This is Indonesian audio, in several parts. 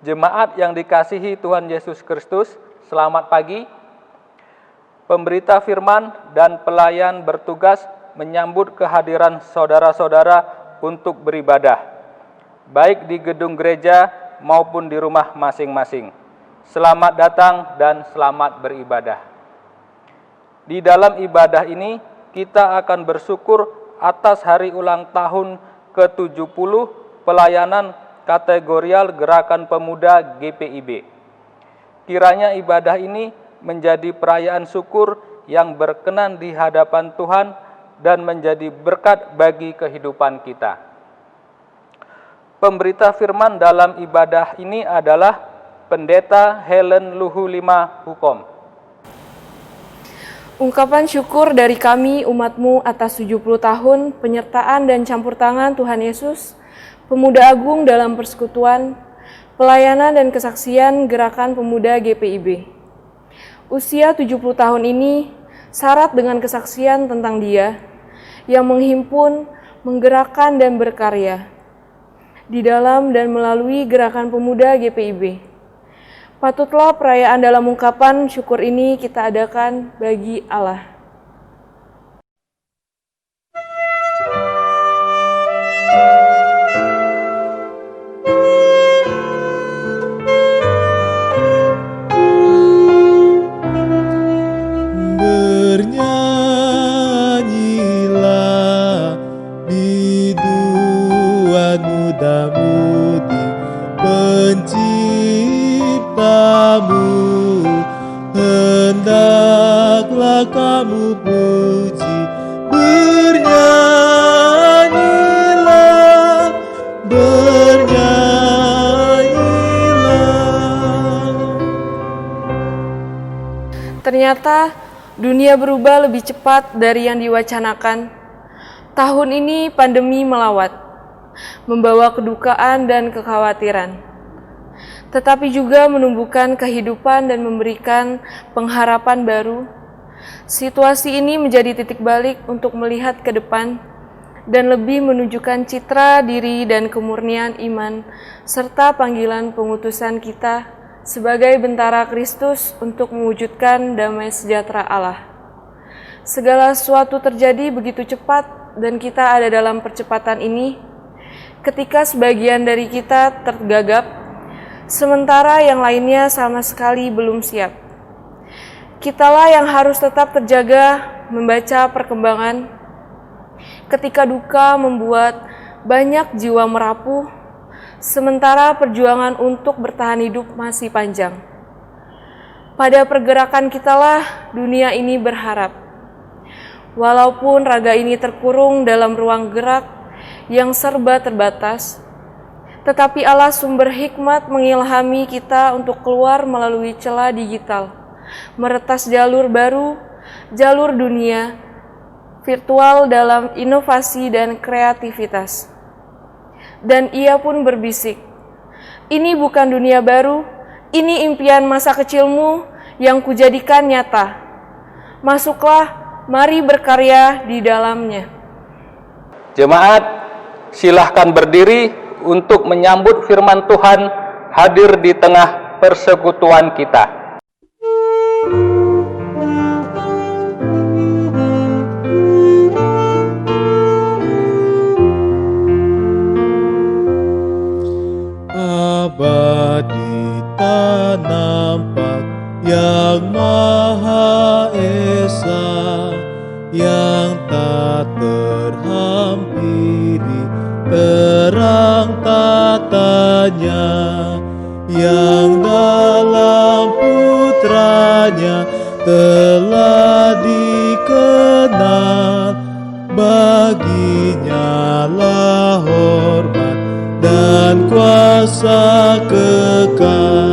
Jemaat yang dikasihi Tuhan Yesus Kristus, selamat pagi. Pemberita firman dan pelayan bertugas menyambut kehadiran saudara-saudara untuk beribadah, baik di gedung gereja maupun di rumah masing-masing. Selamat datang dan selamat beribadah. Di dalam ibadah ini, kita akan bersyukur atas hari ulang tahun ke-70 pelayanan kategorial Gerakan Pemuda GPIB. Kiranya ibadah ini menjadi perayaan syukur yang berkenan di hadapan Tuhan dan menjadi berkat bagi kehidupan kita. Pemberita firman dalam ibadah ini adalah Pendeta Helen Luhulima Hukom. Ungkapan syukur dari kami umat-Mu atas 70 tahun penyertaan dan campur tangan Tuhan Yesus, Pemuda Agung dalam persekutuan, pelayanan dan kesaksian Gerakan Pemuda GPIB. Usia 70 tahun ini syarat dengan kesaksian tentang Dia yang menghimpun, menggerakkan dan berkarya di dalam dan melalui Gerakan Pemuda GPIB. Patutlah perayaan dalam ungkapan syukur ini kita adakan bagi Allah. Bernyanyilah biduan muda-mudi Penciptamu, hendaklah kamu puji. Bernyanyilah, bernyanyilah. Ternyata dunia berubah lebih cepat dari yang diwacanakan. Tahun ini pandemi melawat, membawa kedukaan dan kekhawatiran, tetapi juga menumbuhkan kehidupan dan memberikan pengharapan baru. Situasi ini menjadi titik balik untuk melihat ke depan dan lebih menunjukkan citra diri dan kemurnian iman, serta panggilan pengutusan kita sebagai bentara Kristus untuk mewujudkan damai sejahtera Allah. Segala sesuatu terjadi begitu cepat dan kita ada dalam percepatan ini ketika sebagian dari kita tergagap, sementara yang lainnya sama sekali belum siap. Kitalah yang harus tetap terjaga membaca perkembangan ketika duka membuat banyak jiwa merapuh, sementara perjuangan untuk bertahan hidup masih panjang. Pada pergerakan kitalah dunia ini berharap. Walaupun raga ini terkurung dalam ruang gerak yang serba terbatas, tetapi Allah sumber hikmat mengilhami kita untuk keluar melalui celah digital, meretas jalur baru, jalur dunia, virtual dalam inovasi dan kreativitas. Dan ia pun berbisik, "Ini bukan dunia baru, ini impian masa kecilmu yang kujadikan nyata. Masuklah, mari berkarya di dalamnya." Jemaat, silahkan berdiri untuk menyambut firman Tuhan hadir di tengah persekutuan kita. Abadi tak nampak yang Maha Esa, yang tak terhampiri terang tatanya, yang dalam putranya telah dikenal. Baginya lah hormat dan kuasa kekal.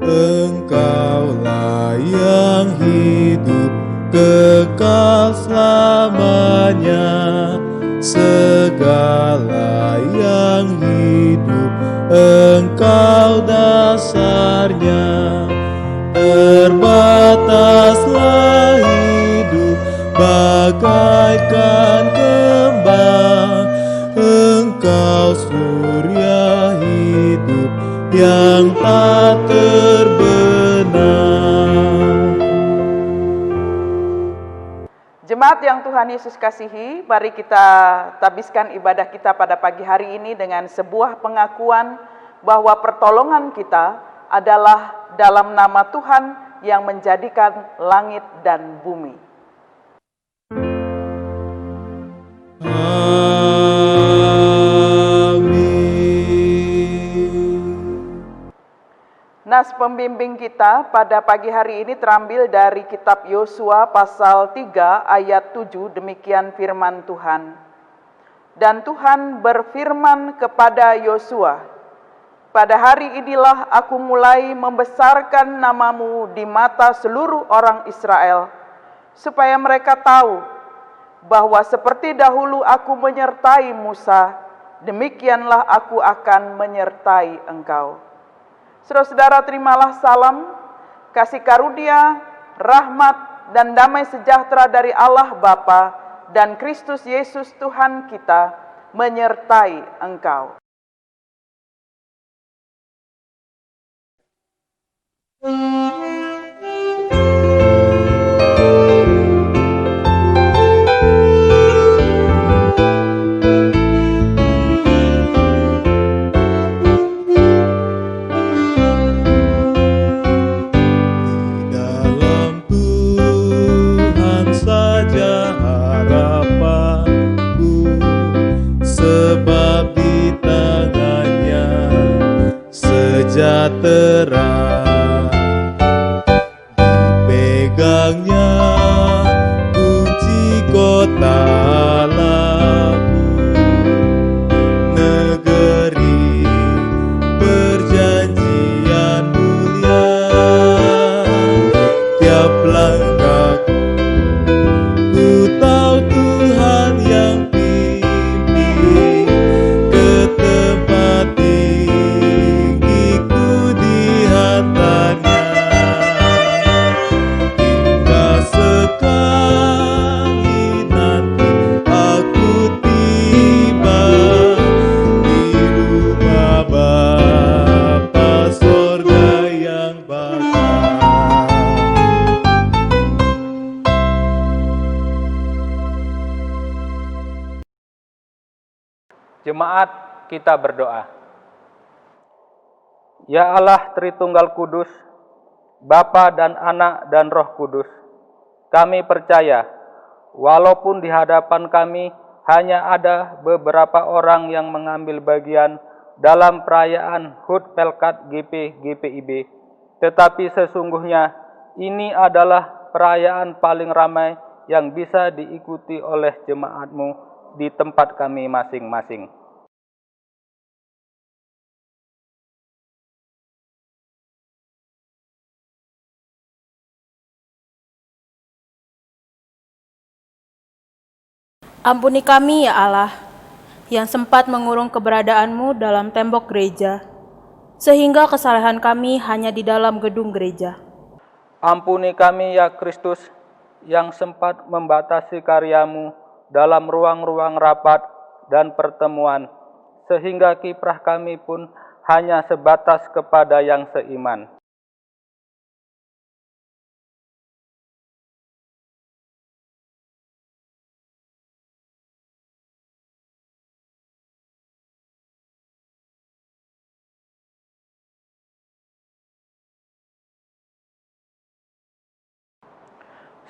Engkaulah yang hidup kekal selamanya. Allah yang hidup, Engkau dasarnya. Terbataslah hidup bagaikan kembang, Engkau surya hidup yang tak terbenam. Jemaat yang Tuhan Yesus kasihi, mari kita tabiskan ibadah kita pada pagi hari ini dengan sebuah pengakuan bahwa pertolongan kita adalah dalam nama Tuhan yang menjadikan langit dan bumi. Nas pembimbing kita pada pagi hari ini terambil dari kitab Yosua pasal 3 ayat 7, demikian firman Tuhan. Dan Tuhan berfirman kepada Yosua, pada hari inilah aku mulai membesarkan namamu di mata seluruh orang Israel, supaya mereka tahu bahwa seperti dahulu aku menyertai Musa, demikianlah aku akan menyertai engkau. Saudara-saudara, terimalah salam, kasih karunia, rahmat, dan damai sejahtera dari Allah Bapa dan Kristus Yesus Tuhan kita menyertai engkau. Sejahtera dipegangnya kunci kota Allahku, negeri perjanjian mulia. Tiap langkahku ku tahu Tuhan yang pimpin ke tempat Jemaat, kita berdoa. Ya Allah Tritunggal Kudus, Bapa dan Anak dan Roh Kudus, kami percaya, walaupun di hadapan kami hanya ada beberapa orang yang mengambil bagian dalam perayaan HUT Pelkat GP/GPIB, tetapi sesungguhnya ini adalah perayaan paling ramai yang bisa diikuti oleh jemaat-Mu di tempat kami masing-masing. Ampuni kami ya Allah, yang sempat mengurung keberadaan-Mu dalam tembok gereja, sehingga kesalahan kami hanya di dalam gedung gereja. Ampuni kami ya Kristus, yang sempat membatasi karya-Mu dalam ruang-ruang rapat dan pertemuan, sehingga kiprah kami pun hanya sebatas kepada yang seiman.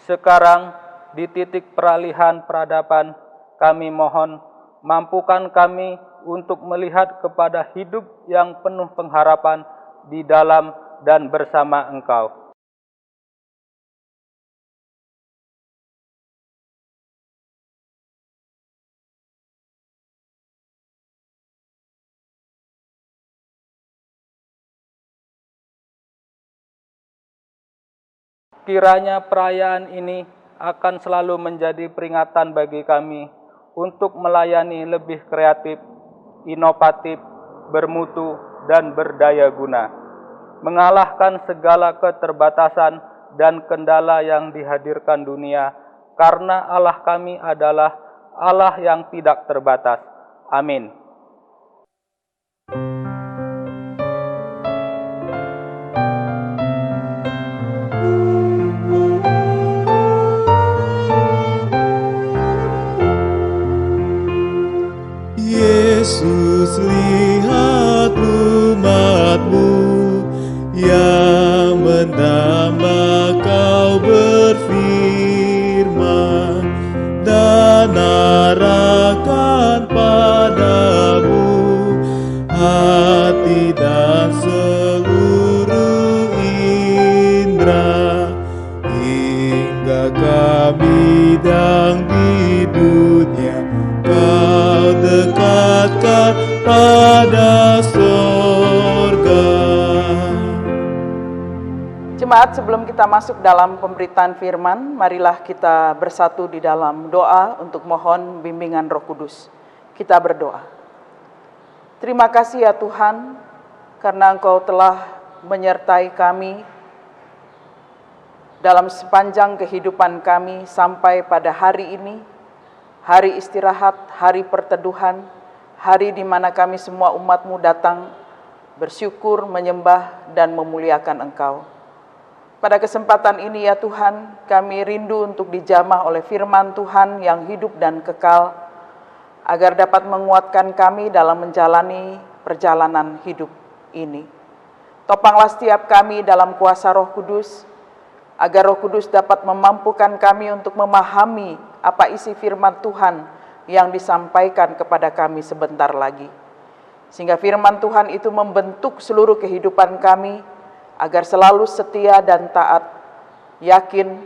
Sekarang, di titik peralihan peradaban, kami mohon, mampukan kami untuk melihat kepada hidup yang penuh pengharapan di dalam dan bersama Engkau. Kiranya perayaan ini akan selalu menjadi peringatan bagi kami untuk melayani lebih kreatif, inovatif, bermutu, dan berdaya guna, mengalahkan segala keterbatasan dan kendala yang dihadirkan dunia, karena Allah kami adalah Allah yang tidak terbatas. Amin. Yesus, lihat umat-Mu yang mendamba Kau berfirman dan arahkan padamu hati dan seluruh indera, hingga kami yang di dunia Kau dekatkan pada sorga. Jemaat, sebelum kita masuk dalam pemberitaan firman, marilah kita bersatu di dalam doa untuk mohon bimbingan Roh Kudus. Kita berdoa. Terima kasih ya Tuhan, karena Engkau telah menyertai kami dalam sepanjang kehidupan kami sampai pada hari ini, hari istirahat, hari perteduhan, hari di mana kami semua umat-Mu datang bersyukur, menyembah, dan memuliakan Engkau. Pada kesempatan ini ya Tuhan, kami rindu untuk dijamah oleh firman Tuhan yang hidup dan kekal, agar dapat menguatkan kami dalam menjalani perjalanan hidup ini. Topanglah setiap kami dalam kuasa Roh Kudus, agar Roh Kudus dapat memampukan kami untuk memahami apa isi firman Tuhan yang disampaikan kepada kami sebentar lagi. Sehingga firman Tuhan itu membentuk seluruh kehidupan kami, agar selalu setia dan taat, yakin,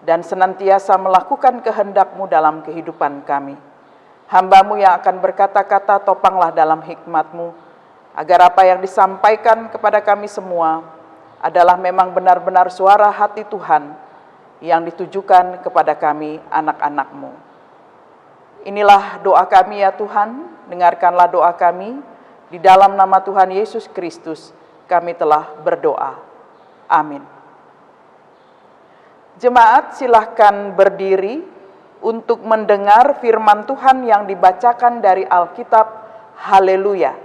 dan senantiasa melakukan kehendak-Mu dalam kehidupan kami. Hamba-Mu yang akan berkata-kata, topanglah dalam hikmat-Mu, agar apa yang disampaikan kepada kami semua adalah memang benar-benar suara hati Tuhan yang ditujukan kepada kami, anak-anak-Mu. Inilah doa kami ya Tuhan, dengarkanlah doa kami, di dalam nama Tuhan Yesus Kristus kami telah berdoa. Amin. Jemaat, silahkan berdiri untuk mendengar firman Tuhan yang dibacakan dari Alkitab. Haleluya.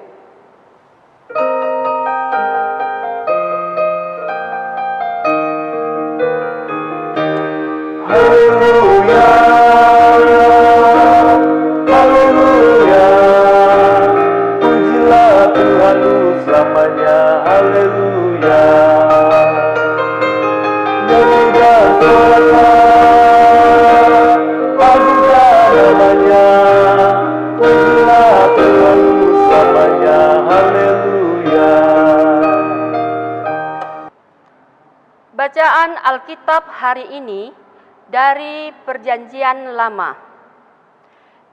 Haleluya, haleluya, pujilah Tuhan selamanya, haleluya. Nyanyi dan sorak, lagukan namanya, pujilah Tuhan selamanya, haleluya. Bacaan Alkitab hari ini dari Perjanjian Lama.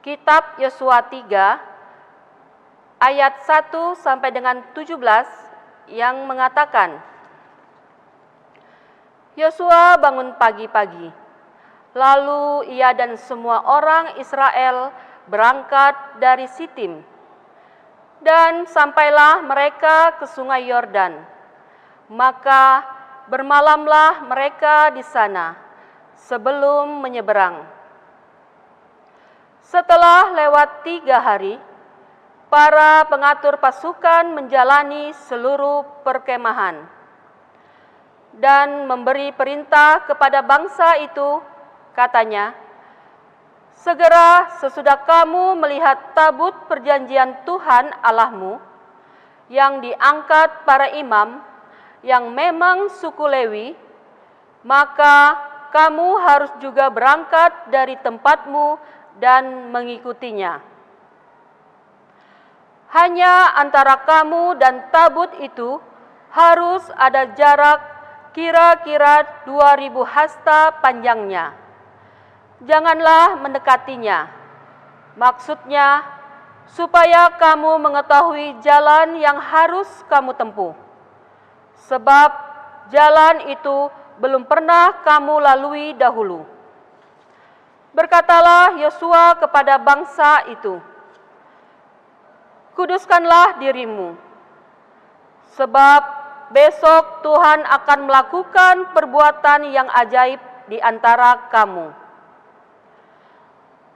Kitab Yosua 3 ayat 1 sampai dengan 17 yang mengatakan, Yosua bangun pagi-pagi, lalu ia dan semua orang Israel berangkat dari Sitim, dan sampailah mereka ke sungai Yordan. Maka bermalamlah mereka di sana sebelum menyeberang. Setelah lewat 3 hari, para pengatur pasukan menjalani seluruh perkemahan dan memberi perintah kepada bangsa itu, katanya, segera sesudah kamu melihat tabut perjanjian Tuhan Allahmu yang diangkat para imam yang memang suku Lewi, maka kamu harus juga berangkat dari tempatmu dan mengikutinya. Hanya antara kamu dan tabut itu harus ada jarak kira-kira 2000 hasta panjangnya. Janganlah mendekatinya. Maksudnya, supaya kamu mengetahui jalan yang harus kamu tempuh. Sebab jalan itu belum pernah kamu lalui dahulu. Berkatalah Yosua kepada bangsa itu, "Kuduskanlah dirimu, sebab besok Tuhan akan melakukan perbuatan yang ajaib di antara kamu."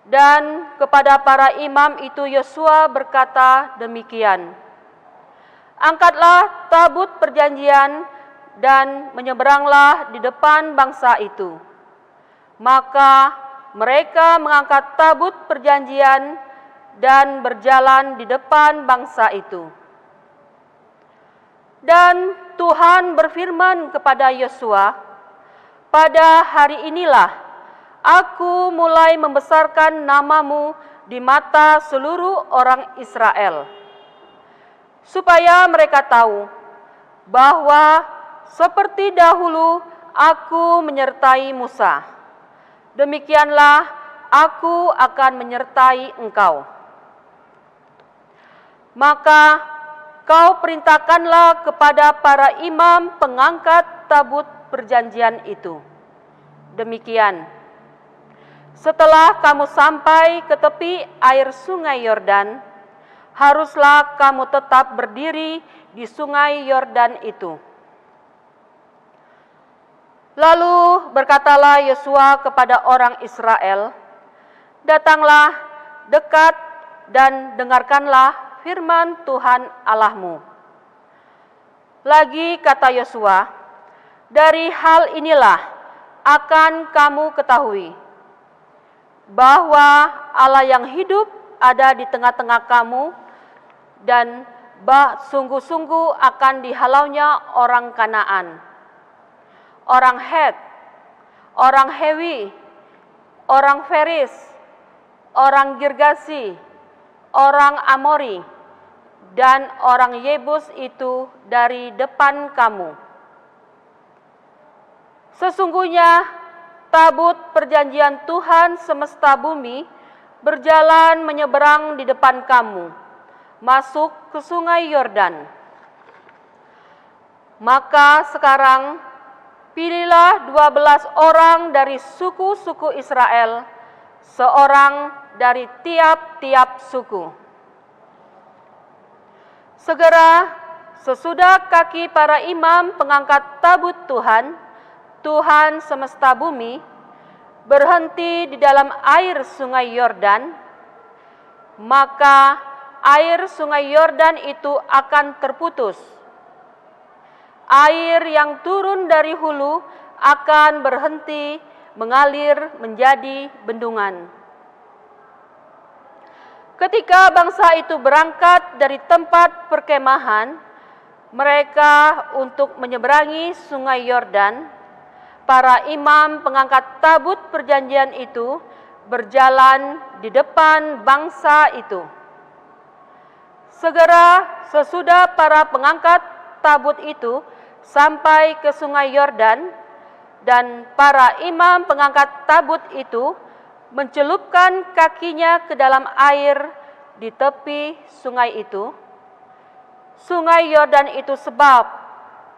Dan kepada para imam itu Yosua berkata demikian, "Angkatlah tabut perjanjian dan menyeberanglah di depan bangsa itu." Maka mereka mengangkat tabut perjanjian dan berjalan di depan bangsa itu. Dan Tuhan berfirman kepada Yosua, "Pada hari inilah Aku mulai membesarkan namamu di mata seluruh orang Israel, supaya mereka tahu bahwa seperti dahulu Aku menyertai Musa, demikianlah Aku akan menyertai engkau. Maka kau perintahkanlah kepada para imam pengangkat tabut perjanjian itu. Demikian, setelah kamu sampai ke tepi air sungai Yordan, haruslah kamu tetap berdiri di sungai Yordan itu." Lalu berkatalah Yosua kepada orang Israel, "Datanglah dekat dan dengarkanlah firman Tuhan Allahmu." Lagi kata Yosua, "Dari hal inilah akan kamu ketahui bahwa Allah yang hidup ada di tengah-tengah kamu, dan sungguh-sungguh akan dihalaunya orang Kanaan, orang Het, orang Hewi, orang Feris, orang Girgasi, orang Amori, dan orang Yebus itu dari depan kamu. Sesungguhnya tabut perjanjian Tuhan semesta bumi berjalan menyeberang di depan kamu, masuk ke sungai Yordan. Maka sekarang pilihlah 12 orang dari suku-suku Israel, seorang dari tiap-tiap suku. Segera sesudah kaki para imam pengangkat tabut Tuhan, Tuhan semesta bumi, berhenti di dalam air sungai Yordan, maka air sungai Yordan itu akan terputus. Air yang turun dari hulu akan berhenti mengalir menjadi bendungan. Ketika bangsa itu berangkat dari tempat perkemahan mereka untuk menyeberangi sungai Yordan, para imam pengangkat tabut perjanjian itu berjalan di depan bangsa itu. Segera sesudah para pengangkat tabut itu sampai ke sungai Yordan, dan para imam pengangkat tabut itu mencelupkan kakinya ke dalam air di tepi sungai itu, sungai Yordan itu sebab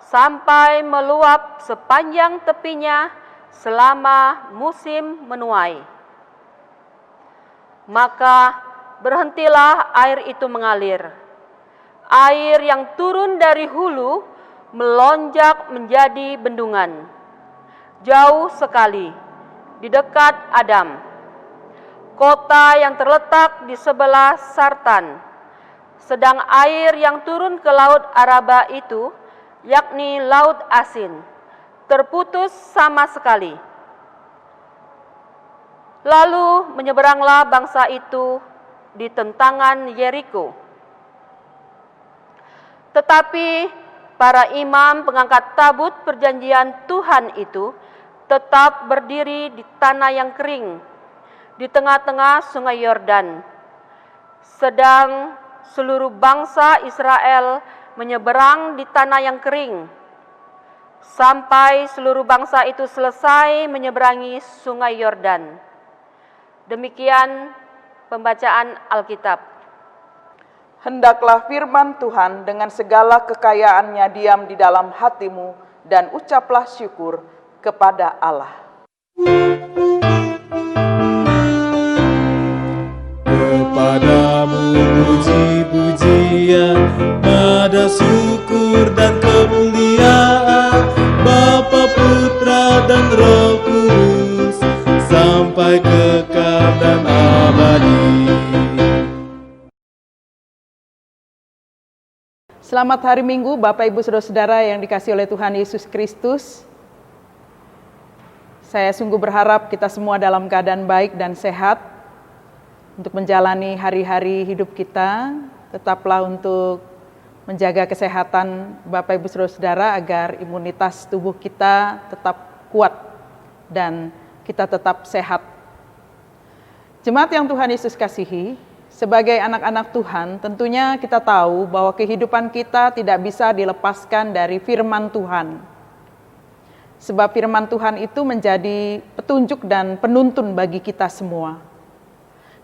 sampai meluap sepanjang tepinya selama musim menuai. Maka berhentilah air itu mengalir. Air yang turun dari hulu melonjak menjadi bendungan, jauh sekali di dekat Adam, kota yang terletak di sebelah Sartan. Sedang air yang turun ke laut Araba itu, yakni laut asin, terputus sama sekali. Lalu menyeberanglah bangsa itu di tentangan Yeriko. Tetapi para imam pengangkat tabut perjanjian Tuhan itu tetap berdiri di tanah yang kering, di tengah-tengah sungai Yordan. Sedang seluruh bangsa Israel menyeberang di tanah yang kering, sampai seluruh bangsa itu selesai menyeberangi sungai Yordan. Demikian pembacaan Alkitab. Hendaklah firman Tuhan dengan segala kekayaannya diam di dalam hatimu, dan ucaplah syukur kepada Allah. kekal dan abadi. Selamat hari Minggu Bapak Ibu Saudara-saudara yang dikasihi oleh Tuhan Yesus Kristus. Saya sungguh berharap kita semua dalam keadaan baik dan sehat untuk menjalani hari-hari hidup kita. Tetaplah untuk menjaga kesehatan Bapak Ibu Saudara-saudara agar imunitas tubuh kita tetap kuat dan kita tetap sehat. Jemaat yang Tuhan Yesus kasihi, sebagai anak-anak Tuhan, tentunya kita tahu bahwa kehidupan kita tidak bisa dilepaskan dari firman Tuhan. Sebab firman Tuhan itu menjadi petunjuk dan penuntun bagi kita semua.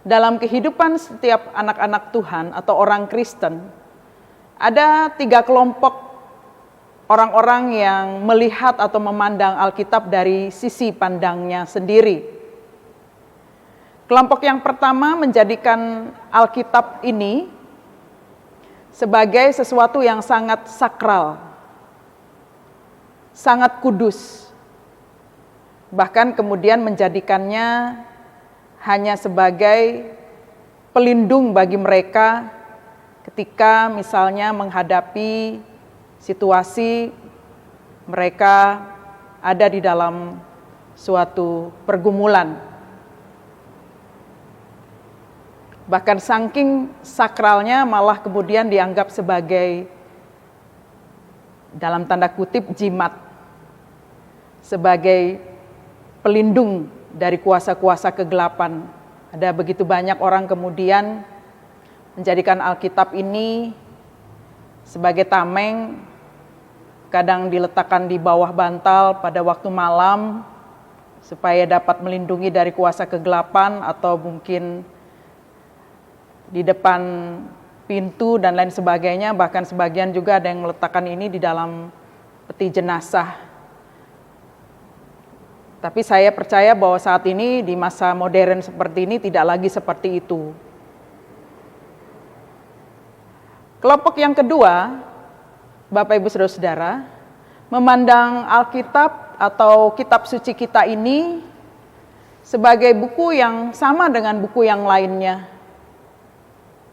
Dalam kehidupan setiap anak-anak Tuhan atau orang Kristen, ada 3 kelompok orang-orang yang melihat atau memandang Alkitab dari sisi pandangnya sendiri. Kelompok yang pertama menjadikan Alkitab ini sebagai sesuatu yang sangat sakral, sangat kudus. Bahkan kemudian menjadikannya hanya sebagai pelindung bagi mereka ketika misalnya menghadapi situasi mereka ada di dalam suatu pergumulan. Bahkan saking sakralnya malah kemudian dianggap sebagai dalam tanda kutip jimat, sebagai pelindung dari kuasa-kuasa kegelapan. Ada begitu banyak orang kemudian menjadikan Alkitab ini sebagai tameng, kadang diletakkan di bawah bantal pada waktu malam supaya dapat melindungi dari kuasa kegelapan, atau mungkin di depan pintu dan lain sebagainya. Bahkan sebagian juga ada yang meletakkan ini di dalam peti jenazah. Tapi saya percaya bahwa saat ini di masa modern seperti ini tidak lagi seperti itu. Kelompok yang kedua, Bapak Ibu Saudara-saudara, memandang Alkitab atau kitab suci kita ini sebagai buku yang sama dengan buku yang lainnya.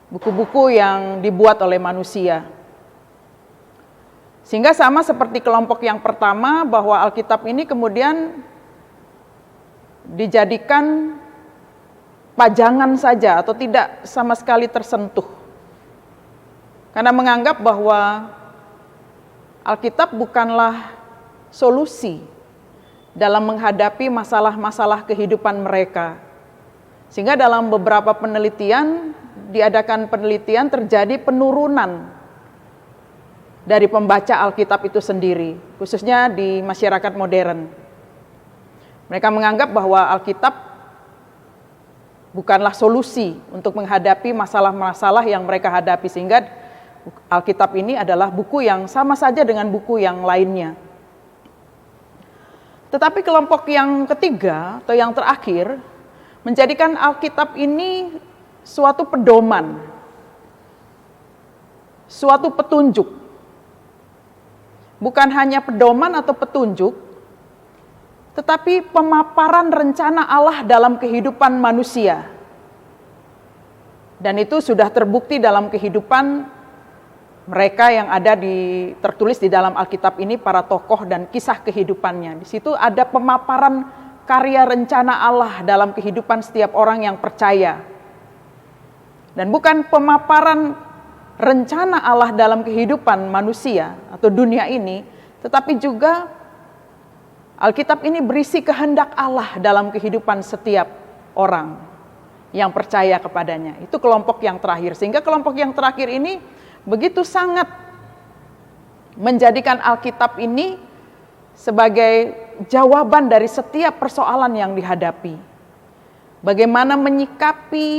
Buku-buku yang dibuat oleh manusia. Sehingga sama seperti kelompok yang pertama, bahwa Alkitab ini kemudian dijadikan pajangan saja atau tidak sama sekali tersentuh. Karena menganggap bahwa Alkitab bukanlah solusi dalam menghadapi masalah-masalah kehidupan mereka. Sehingga dalam beberapa penelitian, diadakan penelitian, terjadi penurunan dari pembaca Alkitab itu sendiri, khususnya di masyarakat modern. Mereka menganggap bahwa Alkitab bukanlah solusi untuk menghadapi masalah-masalah yang mereka hadapi, sehingga Alkitab ini adalah buku yang sama saja dengan buku yang lainnya. Tetapi kelompok yang ketiga atau yang terakhir menjadikan Alkitab ini suatu pedoman, suatu petunjuk. Bukan hanya pedoman atau petunjuk, tetapi pemaparan rencana Allah dalam kehidupan manusia. Dan itu sudah terbukti dalam kehidupan mereka yang ada tertulis di dalam Alkitab ini, para tokoh dan kisah kehidupannya. Di situ ada pemaparan karya rencana Allah dalam kehidupan setiap orang yang percaya. Dan bukan pemaparan rencana Allah dalam kehidupan manusia atau dunia ini, tetapi juga Alkitab ini berisi kehendak Allah dalam kehidupan setiap orang yang percaya kepadanya. Itu kelompok yang terakhir. Sehingga kelompok yang terakhir ini begitu sangat menjadikan Alkitab ini sebagai jawaban dari setiap persoalan yang dihadapi. Bagaimana menyikapi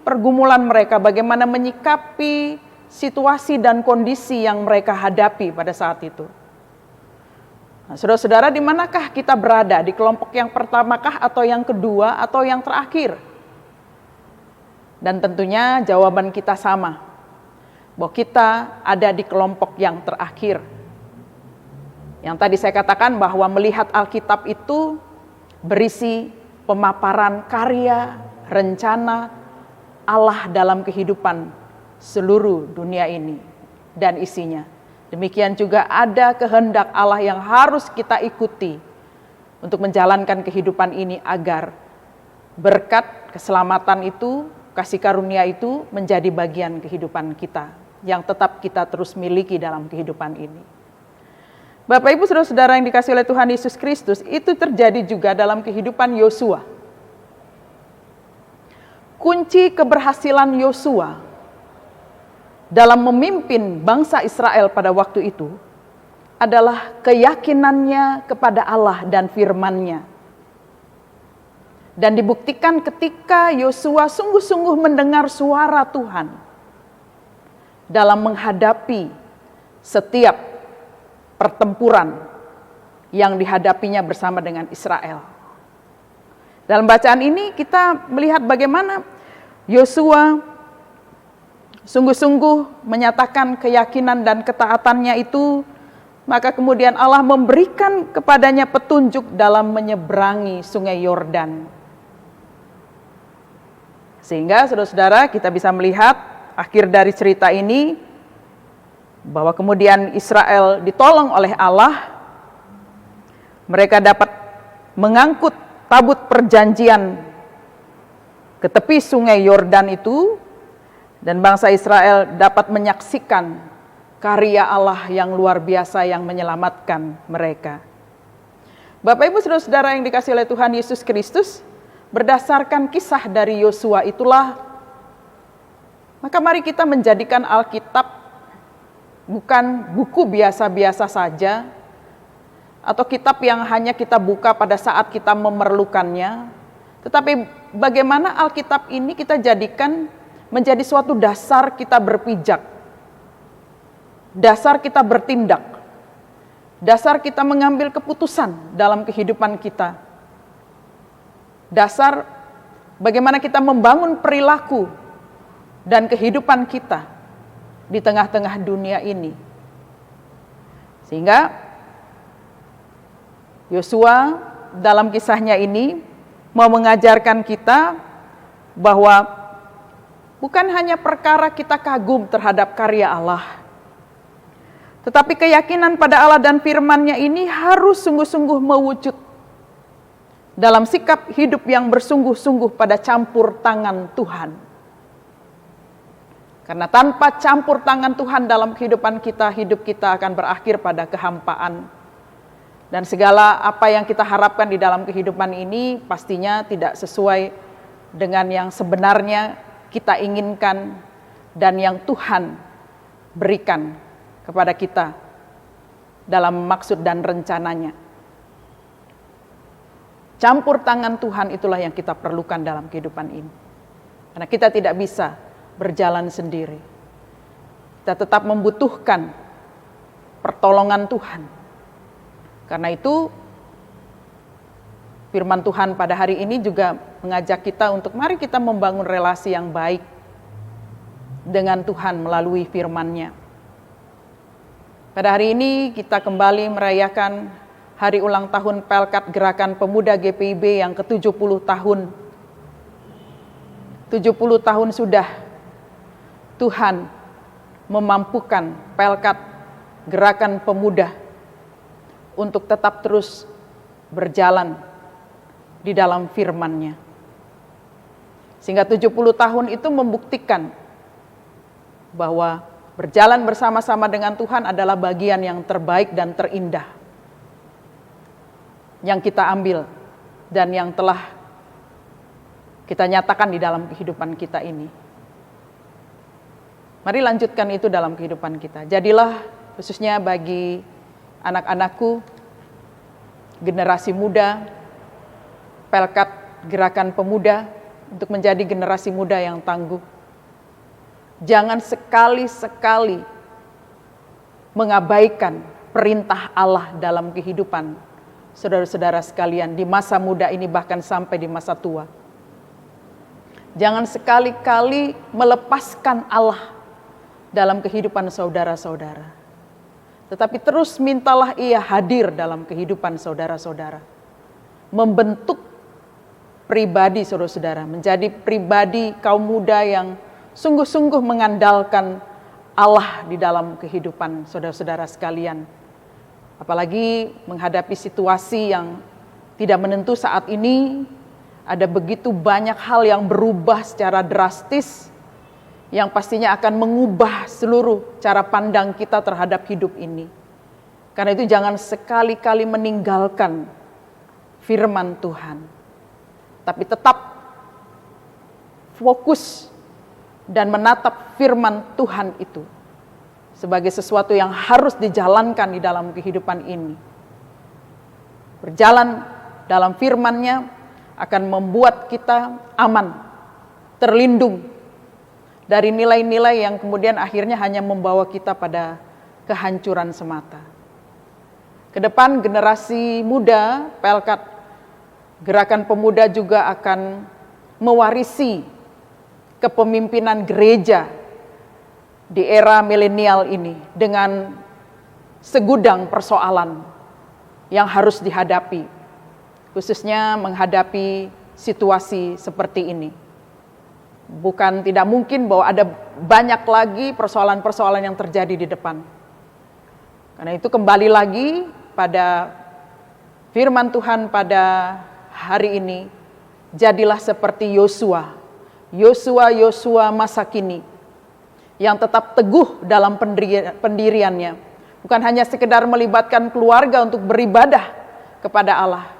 pergumulan mereka, bagaimana menyikapi situasi dan kondisi yang mereka hadapi pada saat itu. Nah, saudara-saudara, di manakah kita berada? Di kelompok yang pertamakah atau yang kedua atau yang terakhir? Dan tentunya jawaban kita sama, bahwa kita ada di kelompok yang terakhir. Yang tadi saya katakan bahwa melihat Alkitab itu berisi pemaparan karya rencana Allah dalam kehidupan seluruh dunia ini dan isinya. Demikian juga ada kehendak Allah yang harus kita ikuti untuk menjalankan kehidupan ini agar berkat keselamatan itu, kasih karunia itu menjadi bagian kehidupan kita yang tetap kita terus miliki dalam kehidupan ini. Bapak Ibu Saudara-saudara yang dikasihi oleh Tuhan Yesus Kristus, itu terjadi juga dalam kehidupan Yosua. Kunci keberhasilan Yosua dalam memimpin bangsa Israel pada waktu itu adalah keyakinannya kepada Allah dan firman-Nya. Dan dibuktikan ketika Yosua sungguh-sungguh mendengar suara Tuhan dalam menghadapi setiap pertempuran yang dihadapinya bersama dengan Israel. Dalam bacaan ini kita melihat bagaimana Yosua sungguh-sungguh menyatakan keyakinan dan ketaatannya itu, maka kemudian Allah memberikan kepadanya petunjuk dalam menyeberangi sungai Yordan. Sehingga saudara-saudara kita bisa melihat akhir dari cerita ini, bahwa kemudian Israel ditolong oleh Allah, mereka dapat mengangkut tabut perjanjian ke tepi sungai Yordan itu, dan bangsa Israel dapat menyaksikan karya Allah yang luar biasa yang menyelamatkan mereka. Bapak Ibu Saudara-saudara yang dikasihi oleh Tuhan Yesus Kristus, berdasarkan kisah dari Yosua itulah, maka mari kita menjadikan Alkitab bukan buku biasa-biasa saja, atau kitab yang hanya kita buka pada saat kita memerlukannya, tetapi bagaimana Alkitab ini kita jadikan menjadi suatu dasar kita berpijak, dasar kita bertindak, dasar kita mengambil keputusan dalam kehidupan kita, dasar bagaimana kita membangun perilaku dan kehidupan kita di tengah-tengah dunia ini. Sehingga Yosua dalam kisahnya ini mau mengajarkan kita bahwa bukan hanya perkara kita kagum terhadap karya Allah, tetapi keyakinan pada Allah dan firman-Nya ini harus sungguh-sungguh mewujud dalam sikap hidup yang bersungguh-sungguh pada campur tangan Tuhan. Karena tanpa campur tangan Tuhan dalam kehidupan kita, hidup kita akan berakhir pada kehampaan. Dan segala apa yang kita harapkan di dalam kehidupan ini pastinya tidak sesuai dengan yang sebenarnya kita inginkan dan yang Tuhan berikan kepada kita dalam maksud dan rencananya. Campur tangan Tuhan itulah yang kita perlukan dalam kehidupan ini. Karena kita tidak bisa berjalan sendiri. Kita tetap membutuhkan pertolongan Tuhan. Karena itu firman Tuhan pada hari ini juga mengajak kita untuk mari kita membangun relasi yang baik dengan Tuhan melalui firman-Nya. Pada hari ini kita kembali merayakan hari ulang tahun Pelkat Gerakan Pemuda GPIB yang ke-70 tahun. 70 tahun sudah Tuhan memampukan Pelkat Gerakan Pemuda untuk tetap terus berjalan di dalam firman-Nya. Sehingga 70 tahun itu membuktikan bahwa berjalan bersama-sama dengan Tuhan adalah bagian yang terbaik dan terindah yang kita ambil dan yang telah kita nyatakan di dalam kehidupan kita ini. Mari lanjutkan itu dalam kehidupan kita. Jadilah khususnya bagi anak-anakku, generasi muda, Pelkat Gerakan Pemuda, untuk menjadi generasi muda yang tangguh. Jangan sekali-sekali mengabaikan perintah Allah dalam kehidupan saudara-saudara sekalian di masa muda ini bahkan sampai di masa tua. Jangan sekali-kali melepaskan Allah dalam kehidupan saudara-saudara. Tetapi terus mintalah Ia hadir dalam kehidupan saudara-saudara. Membentuk pribadi saudara-saudara, menjadi pribadi kaum muda yang sungguh-sungguh mengandalkan Allah di dalam kehidupan saudara-saudara sekalian. Apalagi menghadapi situasi yang tidak menentu saat ini, ada begitu banyak hal yang berubah secara drastis, yang pastinya akan mengubah seluruh cara pandang kita terhadap hidup ini. Karena itu jangan sekali-kali meninggalkan firman Tuhan, tapi tetap fokus dan menatap firman Tuhan itu sebagai sesuatu yang harus dijalankan di dalam kehidupan ini. Berjalan dalam firman-Nya akan membuat kita aman, terlindung dari nilai-nilai yang kemudian akhirnya hanya membawa kita pada kehancuran semata. Kedepan generasi muda, Pelkat Gerakan Pemuda juga akan mewarisi kepemimpinan gereja di era milenial ini dengan segudang persoalan yang harus dihadapi, khususnya menghadapi situasi seperti ini. Bukan tidak mungkin bahwa ada banyak lagi persoalan-persoalan yang terjadi di depan. Karena itu kembali lagi pada firman Tuhan pada hari ini, jadilah seperti Yosua masa kini, yang tetap teguh dalam pendiriannya, bukan hanya sekedar melibatkan keluarga untuk beribadah kepada Allah,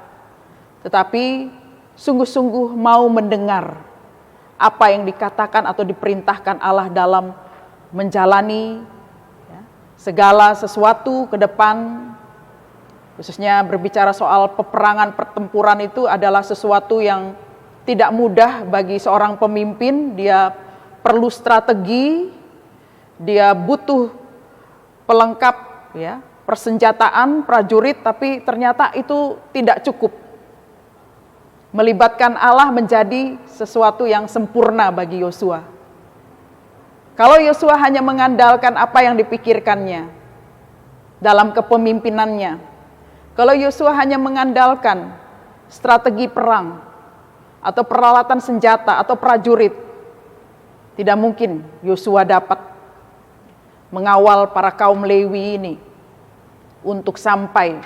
tetapi sungguh-sungguh mau mendengar apa yang dikatakan atau diperintahkan Allah dalam menjalani segala sesuatu ke depan. Khususnya berbicara soal peperangan, pertempuran itu adalah sesuatu yang tidak mudah bagi seorang pemimpin. Dia perlu strategi, dia butuh pelengkap persenjataan prajurit, tapi ternyata itu tidak cukup. Melibatkan Allah menjadi sesuatu yang sempurna bagi Yosua. Kalau Yosua hanya mengandalkan apa yang dipikirkannya dalam kepemimpinannya, kalau Yosua hanya mengandalkan strategi perang atau peralatan senjata atau prajurit, tidak mungkin Yosua dapat mengawal para kaum Lewi ini untuk sampai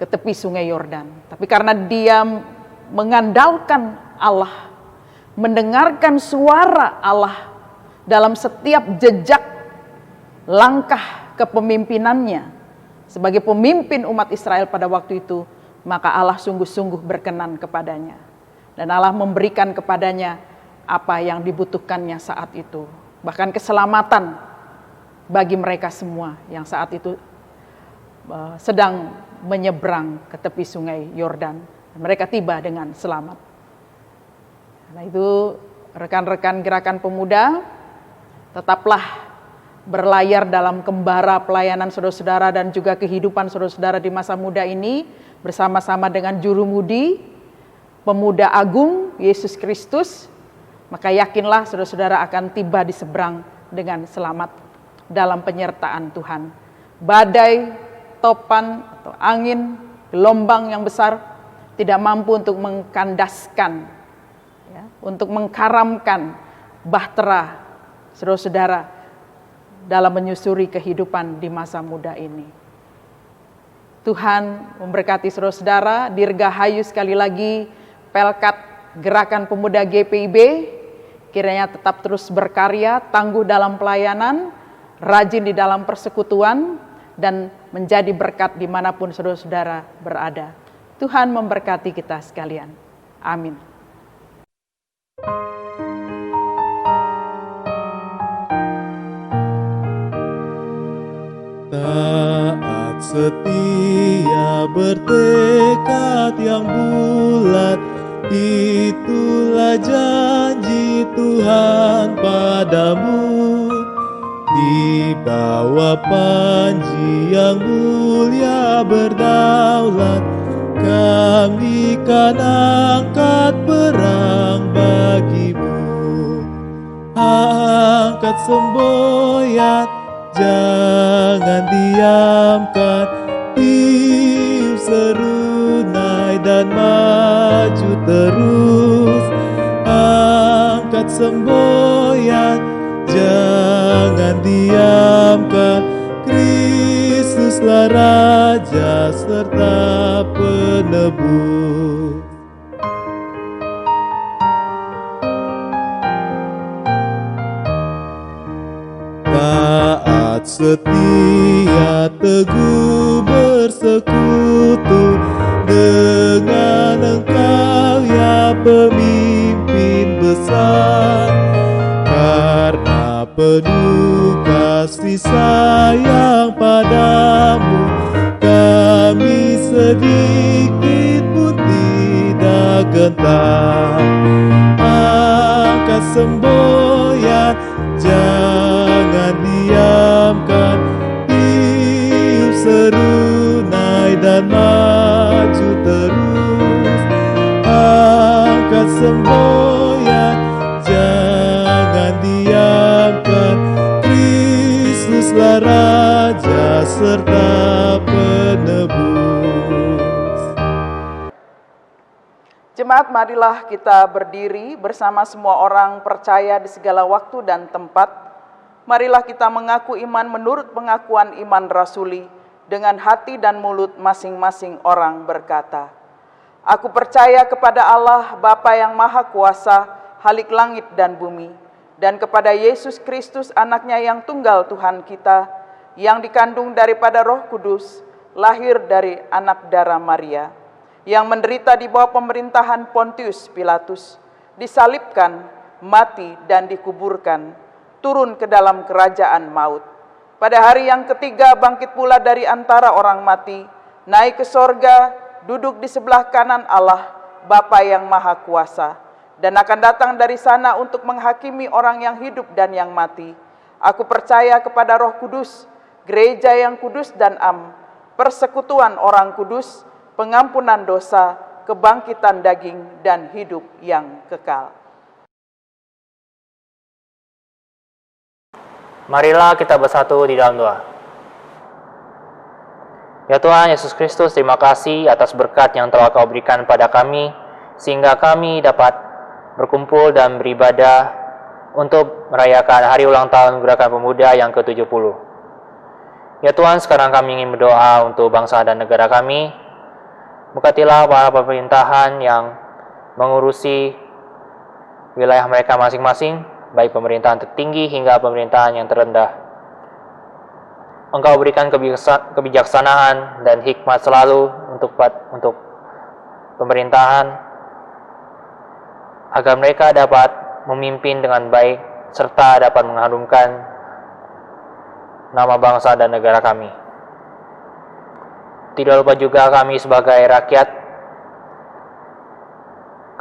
ke tepi sungai Yordan. Tapi karena dia mengandalkan Allah, mendengarkan suara Allah dalam setiap jejak langkah kepemimpinannya sebagai pemimpin umat Israel pada waktu itu, maka Allah sungguh-sungguh berkenan kepadanya. Dan Allah memberikan kepadanya apa yang dibutuhkannya saat itu. Bahkan keselamatan bagi mereka semua yang saat itu sedang menyeberang ke tepi sungai Yordan. Mereka tiba dengan selamat. Nah itu rekan-rekan Gerakan Pemuda, tetaplah berlayar dalam kembara pelayanan saudara-saudara dan juga kehidupan saudara-saudara di masa muda ini bersama-sama dengan jurumudi pemuda agung Yesus Kristus. Maka yakinlah saudara-saudara akan tiba di seberang dengan selamat dalam penyertaan Tuhan. Badai, topan atau angin, gelombang yang besar tidak mampu untuk mengkandaskan, untuk mengkaramkan bahtera saudara-saudara dalam menyusuri kehidupan di masa muda ini. Tuhan memberkati saudara-saudara, dirgahayu sekali lagi Pelkat Gerakan Pemuda GPIB, kiranya tetap terus berkarya, tangguh dalam pelayanan, rajin di dalam persekutuan, dan menjadi berkat dimanapun saudara-saudara berada. Tuhan memberkati kita sekalian. Amin. Taat setia bertekad yang bulat, itulah janji Tuhan padamu. Di bawah panji yang mulia berdaulat, kami kan angkat perang bagimu. Angkat semboyan, jangan diamkan, tiup serunai dan maju terus. semboyan, jangan diamkan. Kristuslah Raja serta penebus. Taat setia teguh bersekutu dengan Engkau ya pemimpin besar, karena penuh kasih sayang padamu, kami sedikit pun tidak gentar. Angkat semboyan, jangan diamkan, tiup serunai dan maju terus. Angkat semboyan, jangan diamkan, Kristuslah Raja serta penebus. Jemaat, marilah kita berdiri bersama semua orang percaya di segala waktu dan tempat. Marilah kita mengaku iman menurut pengakuan iman rasuli, dengan hati dan mulut masing-masing orang berkata, Aku percaya kepada Allah Bapa yang Maha Kuasa, Halik langit dan bumi, dan kepada Yesus Kristus anaknya yang tunggal Tuhan kita, yang dikandung daripada Roh Kudus, lahir dari anak darah Maria, yang menderita di bawah pemerintahan Pontius Pilatus, disalibkan, mati dan dikuburkan, turun ke dalam kerajaan maut. Pada hari yang ketiga bangkit pula dari antara orang mati, naik ke sorga, duduk di sebelah kanan Allah, Bapa yang Maha Kuasa, dan akan datang dari sana untuk menghakimi orang yang hidup dan yang mati. Aku percaya kepada Roh Kudus, gereja yang kudus dan am, persekutuan orang kudus, pengampunan dosa, kebangkitan daging, dan hidup yang kekal. Marilah kita bersatu di dalam doa. Ya Tuhan Yesus Kristus, terima kasih atas berkat yang telah Kau berikan pada kami, sehingga kami dapat berkumpul dan beribadah untuk merayakan hari ulang tahun Gerakan Pemuda yang ke-70. Ya Tuhan, sekarang kami ingin berdoa untuk bangsa dan negara kami. Berkatilah para pemerintahan yang mengurusi wilayah mereka masing-masing, baik pemerintahan tertinggi hingga pemerintahan yang terendah. Engkau berikan kebijaksanaan dan hikmat selalu untuk pemerintahan, agar mereka dapat memimpin dengan baik serta dapat mengharumkan nama bangsa dan negara kami. Tidak lupa juga kami sebagai rakyat,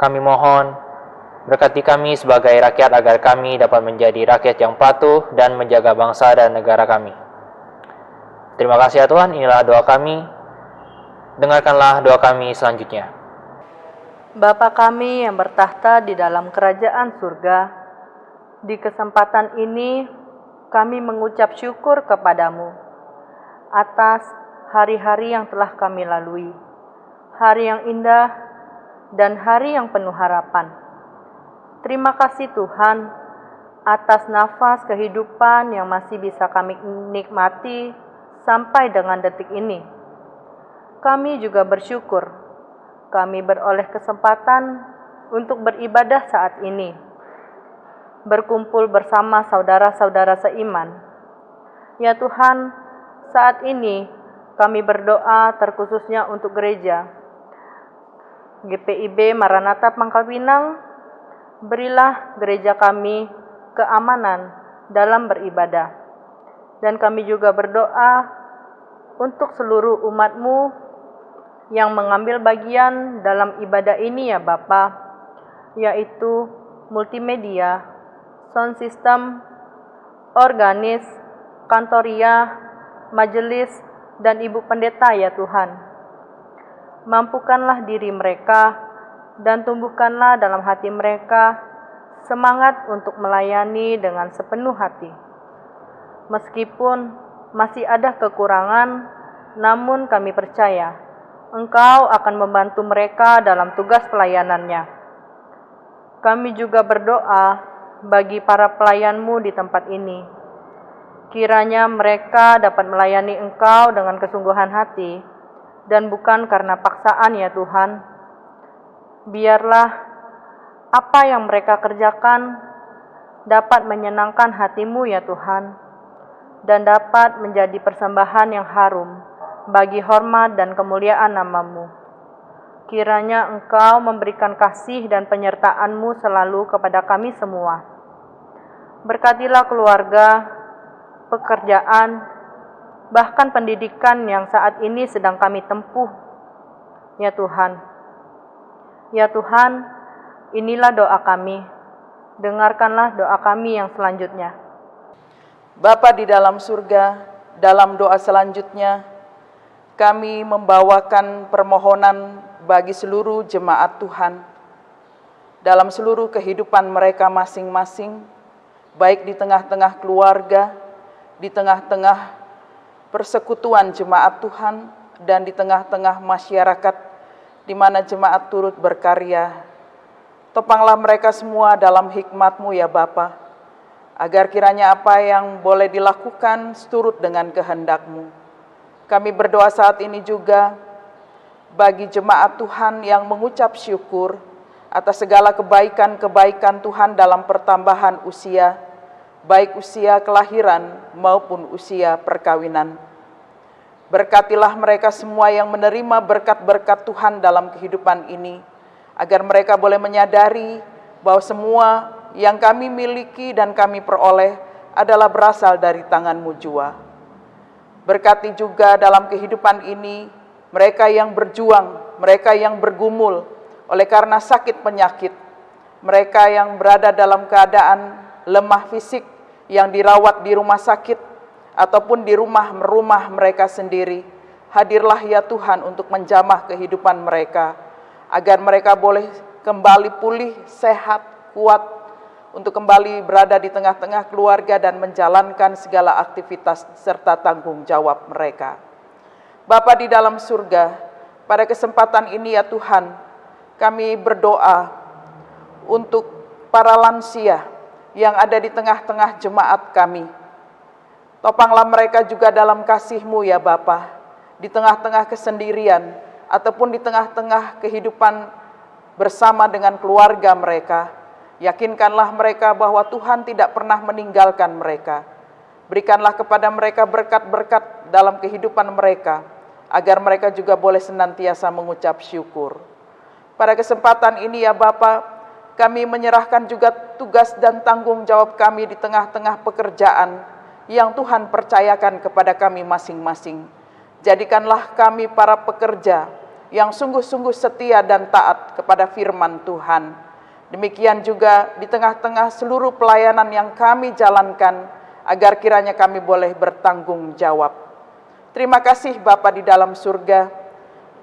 kami mohon berkati kami sebagai rakyat agar kami dapat menjadi rakyat yang patuh dan menjaga bangsa dan negara kami. Terima kasih ya Tuhan, inilah doa kami. Dengarkanlah doa kami selanjutnya. Bapa kami yang bertahta di dalam kerajaan surga, di kesempatan ini kami mengucap syukur kepadamu atas hari-hari yang telah kami lalui, hari yang indah dan hari yang penuh harapan. Terima kasih Tuhan atas nafas kehidupan yang masih bisa kami nikmati sampai dengan detik ini. Kami juga bersyukur kami beroleh kesempatan untuk beribadah saat ini, berkumpul bersama saudara-saudara seiman. Ya Tuhan, saat ini kami berdoa terkhususnya untuk gereja GPIB Maranatha Pangkal Pinang. Berilah gereja kami keamanan dalam beribadah. Dan kami juga berdoa untuk seluruh umat-Mu yang mengambil bagian dalam ibadah ini ya Bapa, yaitu multimedia, sound system, organis, kantoria, majelis, dan ibu pendeta ya Tuhan. Mampukanlah diri mereka dan tumbuhkanlah dalam hati mereka semangat untuk melayani dengan sepenuh hati. Meskipun masih ada kekurangan, namun kami percaya Engkau akan membantu mereka dalam tugas pelayanannya. Kami juga berdoa bagi para pelayan-Mu di tempat ini. Kiranya mereka dapat melayani Engkau dengan kesungguhan hati dan bukan karena paksaan ya Tuhan. Biarlah apa yang mereka kerjakan dapat menyenangkan hati-Mu ya Tuhan, dan dapat menjadi persembahan yang harum bagi hormat dan kemuliaan nama-Mu. Kiranya Engkau memberikan kasih dan penyertaan-Mu selalu kepada kami semua. Berkatilah keluarga, pekerjaan, bahkan pendidikan yang saat ini sedang kami tempuh, ya Tuhan. Ya Tuhan, inilah doa kami. Dengarkanlah doa kami yang selanjutnya. Bapa di dalam surga, dalam doa selanjutnya, kami membawakan permohonan bagi seluruh jemaat Tuhan dalam seluruh kehidupan mereka masing-masing, baik di tengah-tengah keluarga, di tengah-tengah persekutuan jemaat Tuhan, dan di tengah-tengah masyarakat di mana jemaat turut berkarya. Topanglah mereka semua dalam hikmat-Mu ya Bapa, agar kiranya apa yang boleh dilakukan seturut dengan kehendak-Mu. Kami berdoa saat ini juga bagi jemaat Tuhan yang mengucap syukur atas segala kebaikan-kebaikan Tuhan dalam pertambahan usia, baik usia kelahiran maupun usia perkawinan. Berkatilah mereka semua yang menerima berkat-berkat Tuhan dalam kehidupan ini, agar mereka boleh menyadari bahwa semua yang kami miliki dan kami peroleh adalah berasal dari tangan-Mu jua. Berkati juga dalam kehidupan ini mereka yang berjuang, mereka yang bergumul oleh karena sakit penyakit, mereka yang berada dalam keadaan lemah fisik yang dirawat di rumah sakit ataupun di rumah mereka sendiri. Hadirlah ya Tuhan untuk menjamah kehidupan mereka, agar mereka boleh kembali pulih, sehat, kuat, untuk kembali berada di tengah-tengah keluarga dan menjalankan segala aktivitas serta tanggung jawab mereka. Bapa di dalam surga, pada kesempatan ini ya Tuhan, kami berdoa untuk para lansia yang ada di tengah-tengah jemaat kami. Topanglah mereka juga dalam kasih-Mu ya Bapa, di tengah-tengah kesendirian ataupun di tengah-tengah kehidupan bersama dengan keluarga mereka. Yakinkanlah mereka bahwa Tuhan tidak pernah meninggalkan mereka. Berikanlah kepada mereka berkat-berkat dalam kehidupan mereka, agar mereka juga boleh senantiasa mengucap syukur. Pada kesempatan ini ya Bapa, kami menyerahkan juga tugas dan tanggung jawab kami di tengah-tengah pekerjaan yang Tuhan percayakan kepada kami masing-masing. Jadikanlah kami para pekerja yang sungguh-sungguh setia dan taat kepada firman Tuhan. Demikian juga di tengah-tengah seluruh pelayanan yang kami jalankan, agar kiranya kami boleh bertanggung jawab. Terima kasih Bapa di dalam surga.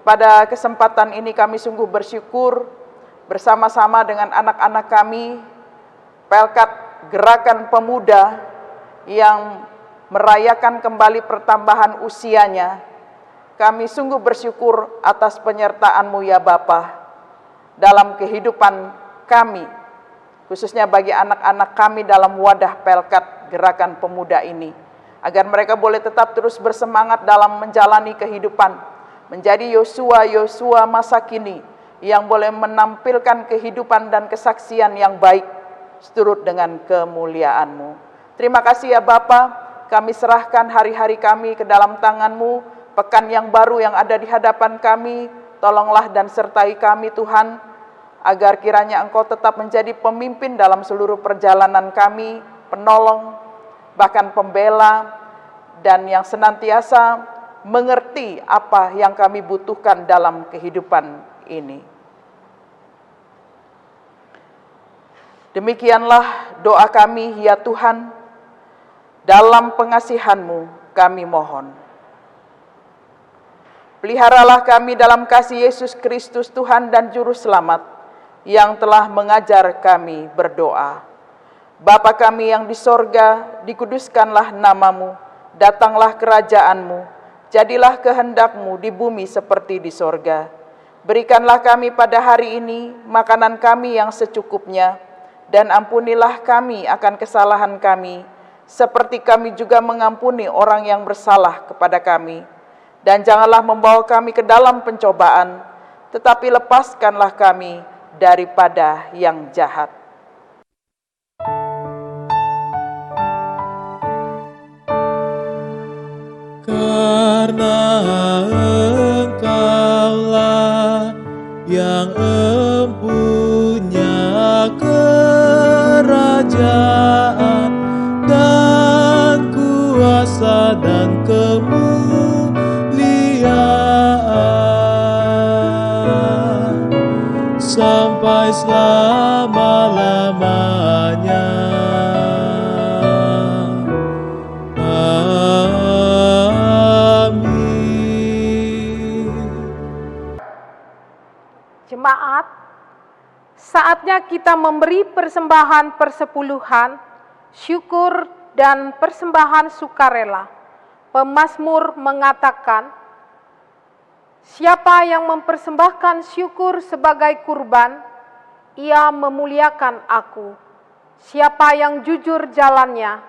Pada kesempatan ini kami sungguh bersyukur bersama-sama dengan anak-anak kami, Pelkat Gerakan Pemuda yang merayakan kembali pertambahan usianya. Kami sungguh bersyukur atas penyertaan-Mu ya Bapa dalam kehidupan kami, khususnya bagi anak-anak kami dalam wadah Pelkat Gerakan Pemuda ini, agar mereka boleh tetap terus bersemangat dalam menjalani kehidupan, menjadi Yosua masa kini yang boleh menampilkan kehidupan dan kesaksian yang baik seturut dengan kemuliaan-Mu. Terima kasih ya Bapa, kami serahkan hari-hari kami ke dalam tangan-Mu, pekan yang baru yang ada di hadapan kami, tolonglah dan sertai kami Tuhan, agar kiranya Engkau tetap menjadi pemimpin dalam seluruh perjalanan kami, penolong, bahkan pembela, dan yang senantiasa mengerti apa yang kami butuhkan dalam kehidupan ini. Demikianlah doa kami ya Tuhan, dalam pengasihan-Mu kami mohon. Peliharalah kami dalam kasih Yesus Kristus Tuhan dan Juru Selamat, yang telah mengajar kami berdoa. Bapa kami yang di sorga, dikuduskanlah nama-Mu, datanglah kerajaan-Mu, jadilah kehendak-Mu di bumi seperti di sorga. Berikanlah kami pada hari ini makanan kami yang secukupnya, Dan ampunilah kami akan kesalahan kami, seperti kami juga mengampuni orang yang bersalah kepada kami. Dan janganlah membawa kami ke dalam pencobaan, tetapi lepaskanlah kami daripada yang jahat. Karena Engkaulah yang empunya kerajaan dan kuasa dan kemuliaan sampai selama-lamanya. Jemaat, saatnya kita memberi persembahan persepuluhan, syukur dan persembahan sukarela. Pemazmur mengatakan, siapa yang mempersembahkan syukur sebagai kurban, ia memuliakan aku. Siapa yang jujur jalannya,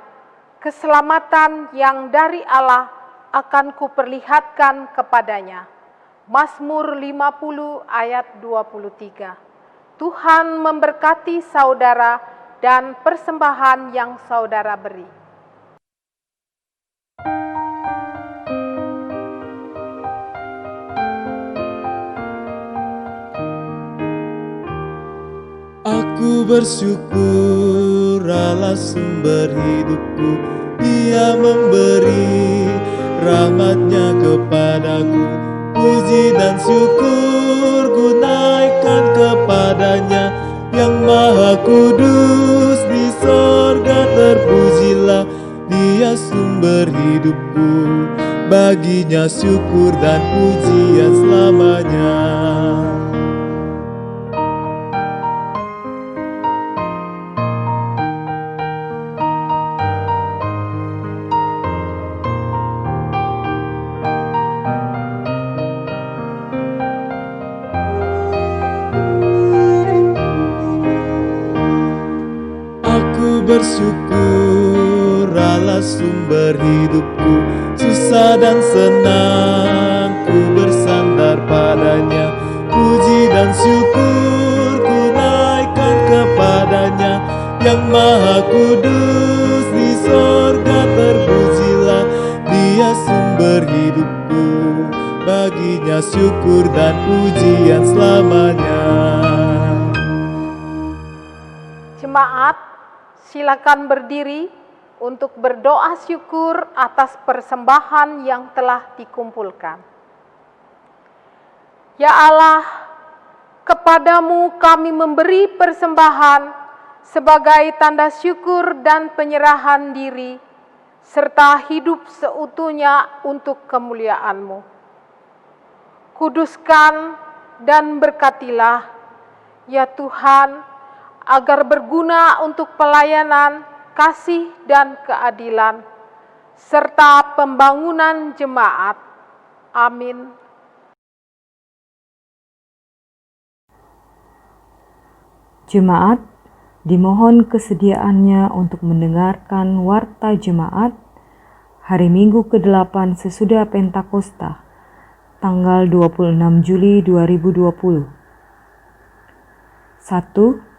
keselamatan yang dari Allah akan kuperlihatkan kepadanya. Mazmur 50 ayat 23. Tuhan memberkati saudara dan persembahan yang saudara beri. Aku bersyukur Allah sumber hidupku, Dia memberi rahmat-Nya kepadaku. Puji dan syukur ku naikkan kepadanya, yang maha kudus di sorga terpujilah. Dia sumber hidupku, baginya syukur dan pujian selamanya. Bersyukur Allah sumber hidupku, susah dan senang ku bersandar padanya. Puji dan syukur ku naikkan kepadanya, yang maha kudus di sorga terpujilah. Dia sumber hidupku, baginya syukur dan pujian selamanya. Jemaat, silakan berdiri untuk berdoa syukur atas persembahan yang telah dikumpulkan. Ya Allah, kepadamu kami memberi persembahan sebagai tanda syukur dan penyerahan diri, serta hidup seutuhnya untuk kemuliaan-Mu. Kuduskan dan berkatilah, ya Tuhan, agar berguna untuk pelayanan, kasih dan keadilan, serta pembangunan jemaat. Amin. Jemaat dimohon kesediaannya untuk mendengarkan warta jemaat hari Minggu ke-8 sesudah Pentakosta, tanggal 26 Juli 2020. 1.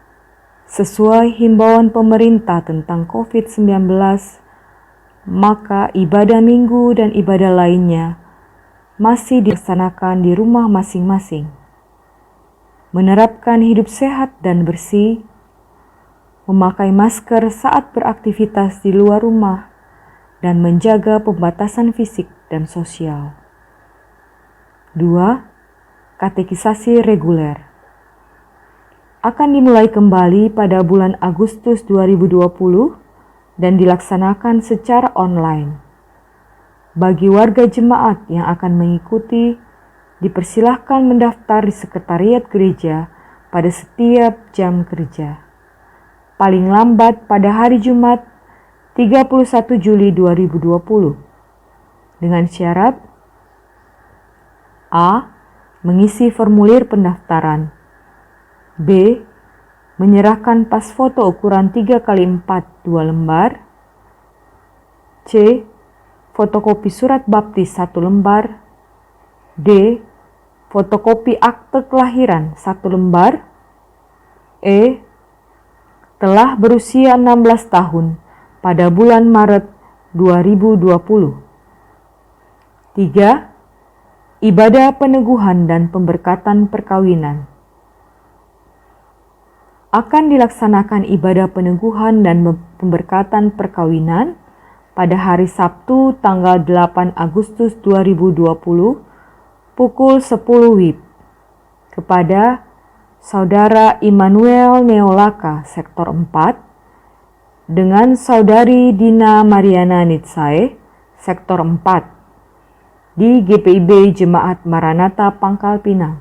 Sesuai himbauan pemerintah tentang COVID-19, maka ibadah minggu dan ibadah lainnya masih dilaksanakan di rumah masing-masing. Menerapkan hidup sehat dan bersih, memakai masker saat beraktivitas di luar rumah, dan menjaga pembatasan fisik dan sosial. 2. Katekisasi reguler akan dimulai kembali pada bulan Agustus 2020 dan dilaksanakan secara online. Bagi warga jemaat yang akan mengikuti, dipersilahkan mendaftar di sekretariat gereja pada setiap jam kerja. Paling lambat pada hari Jumat 31 Juli 2020. Dengan syarat: A. Mengisi formulir pendaftaran. B. menyerahkan pas foto ukuran 3x4 2 lembar. C. Fotokopi surat baptis 1 lembar. D. Fotokopi akte kelahiran 1 lembar. E. Telah berusia 16 tahun pada bulan Maret 2020. 3. Ibadah peneguhan dan pemberkatan perkawinan. Akan dilaksanakan ibadah peneguhan dan pemberkatan perkawinan pada hari Sabtu tanggal 8 Agustus 2020 pukul 10 WIB kepada Saudara Immanuel Neolaka Sektor 4 dengan Saudari Dina Mariana Nitsae Sektor 4 di GPIB Jemaat Maranatha Pangkal Pinang.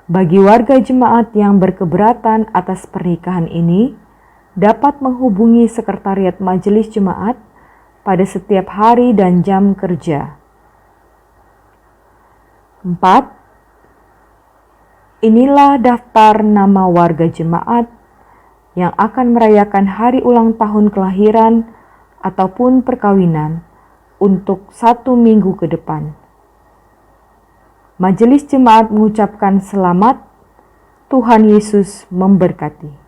Bagi warga jemaat yang berkeberatan atas pernikahan ini, dapat menghubungi Sekretariat Majelis Jemaat pada setiap hari dan jam kerja. 4. Inilah daftar nama warga jemaat yang akan merayakan hari ulang tahun kelahiran ataupun perkawinan untuk 1 minggu ke depan. Majelis Jemaat mengucapkan selamat, Tuhan Yesus memberkati.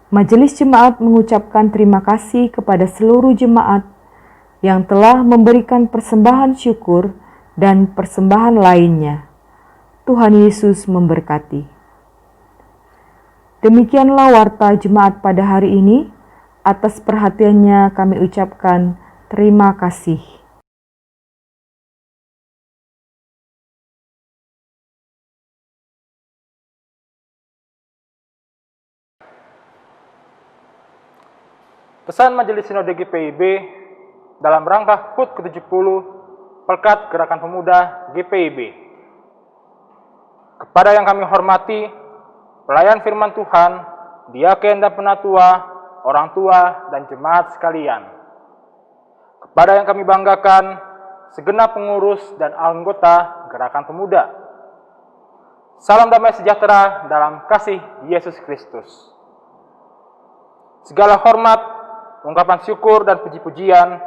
Majelis Jemaat mengucapkan terima kasih kepada seluruh jemaat yang telah memberikan persembahan syukur dan persembahan lainnya. Tuhan Yesus memberkati. Demikianlah warta jemaat pada hari ini. Atas perhatiannya kami ucapkan terima kasih. Pesan Majelis Sinode GPIB dalam rangka HUT ke-70 Pelkat Gerakan Pemuda GPIB. Kepada yang kami hormati, pelayan firman Tuhan, diaken dan penatua, orang tua, dan jemaat sekalian. Kepada yang kami banggakan, segenap pengurus dan anggota Gerakan Pemuda. Salam damai sejahtera dalam kasih Yesus Kristus. Segala hormat, ungkapan syukur dan puji-pujian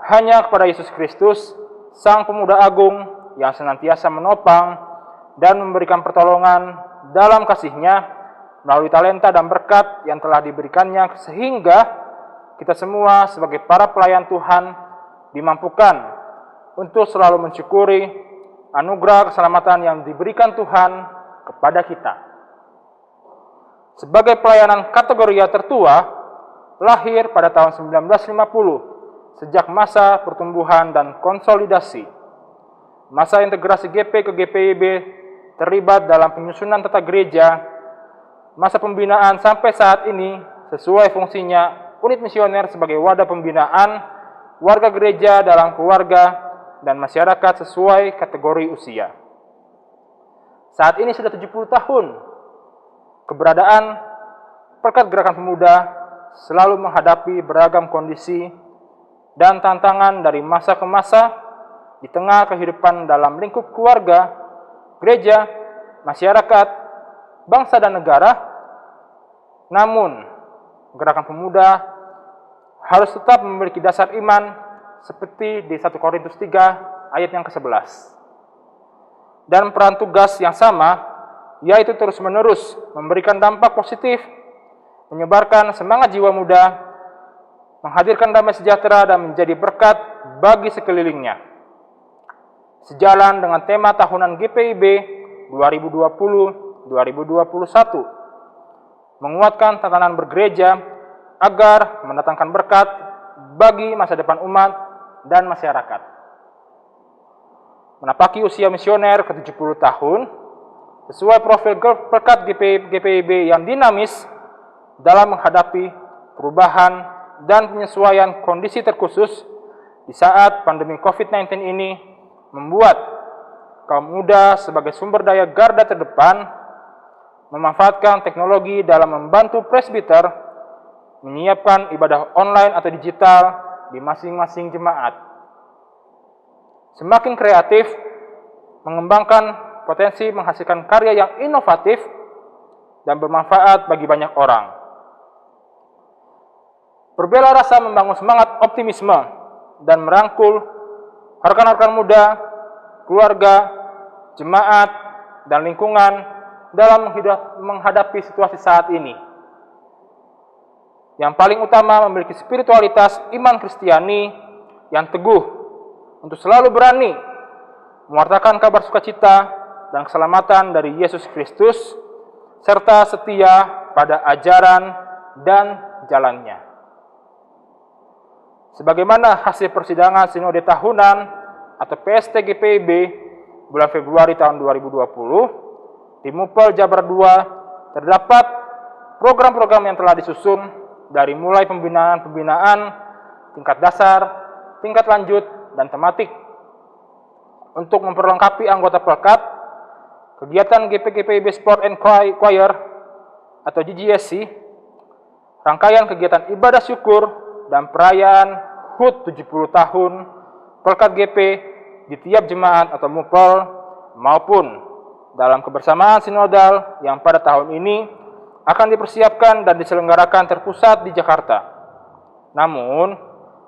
hanya kepada Yesus Kristus, Sang Pemuda Agung yang senantiasa menopang dan memberikan pertolongan dalam kasih-Nya melalui talenta dan berkat yang telah diberikannya, sehingga kita semua sebagai para pelayan Tuhan dimampukan untuk selalu mensyukuri anugerah keselamatan yang diberikan Tuhan kepada kita. Sebagai pelayanan kategori tertua, lahir pada tahun 1950, sejak masa pertumbuhan dan konsolidasi. Masa integrasi GP ke GPIB terlibat dalam penyusunan tata gereja. Masa pembinaan sampai saat ini sesuai fungsinya unit misioner sebagai wadah pembinaan warga gereja dalam keluarga dan masyarakat sesuai kategori usia. Saat ini sudah 70 tahun keberadaan Pelkat Gerakan Pemuda selalu menghadapi beragam kondisi dan tantangan dari masa ke masa di tengah kehidupan dalam lingkup keluarga, gereja, masyarakat, bangsa dan negara. Namun, Gerakan Pemuda harus tetap memiliki dasar iman seperti di 1 Korintus 3 ayat yang ke-11. Dan peran tugas yang sama, yaitu terus-menerus memberikan dampak positif, menyebarkan semangat jiwa muda, menghadirkan damai sejahtera dan menjadi berkat bagi sekelilingnya. Sejalan dengan tema tahunan GPIB 2020-2021, menguatkan tatanan bergereja agar mendatangkan berkat bagi masa depan umat dan masyarakat. Menapaki usia misioner ke-70 tahun, sesuai profil pekat GPIB yang dinamis dalam menghadapi perubahan dan penyesuaian kondisi terkhusus di saat pandemi COVID-19 ini, membuat kaum muda sebagai sumber daya garda terdepan memanfaatkan teknologi dalam membantu presbiter menyiapkan ibadah online atau digital di masing-masing jemaat. Semakin kreatif, mengembangkan potensi menghasilkan karya yang inovatif dan bermanfaat bagi banyak orang. Berbela rasa membangun semangat optimisme dan merangkul rekan-rekan muda, keluarga, jemaat, dan lingkungan dalam menghadapi situasi saat ini. Yang paling utama memiliki spiritualitas iman Kristiani yang teguh untuk selalu berani mewartakan kabar sukacita dan keselamatan dari Yesus Kristus, serta setia pada ajaran dan jalannya. Sebagaimana hasil persidangan Sinode Tahunan atau PST GPIB bulan Februari tahun 2020, di Mupel Jabar II terdapat program-program yang telah disusun dari mulai pembinaan tingkat dasar, tingkat lanjut, dan tematik. Untuk memperlengkapi anggota Pelkat, kegiatan GPIB Sport and Choir atau GGSC, rangkaian kegiatan ibadah syukur dan perayaan HUT 70 tahun Pelkat GP di tiap jemaat atau mupel, maupun dalam kebersamaan sinodal yang pada tahun ini akan dipersiapkan dan diselenggarakan terpusat di Jakarta. Namun,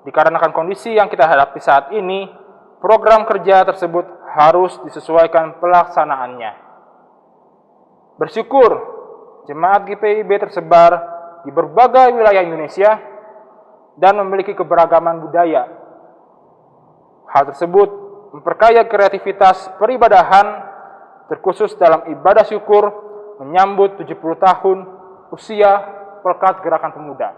dikarenakan kondisi yang kita hadapi saat ini, program kerja tersebut harus disesuaikan pelaksanaannya. Bersyukur, jemaat GPIB tersebar di berbagai wilayah Indonesia dan memiliki keberagaman budaya. Hal tersebut memperkaya kreativitas peribadahan, terkhusus dalam ibadah syukur menyambut 70 tahun usia Pelkat Gerakan Pemuda.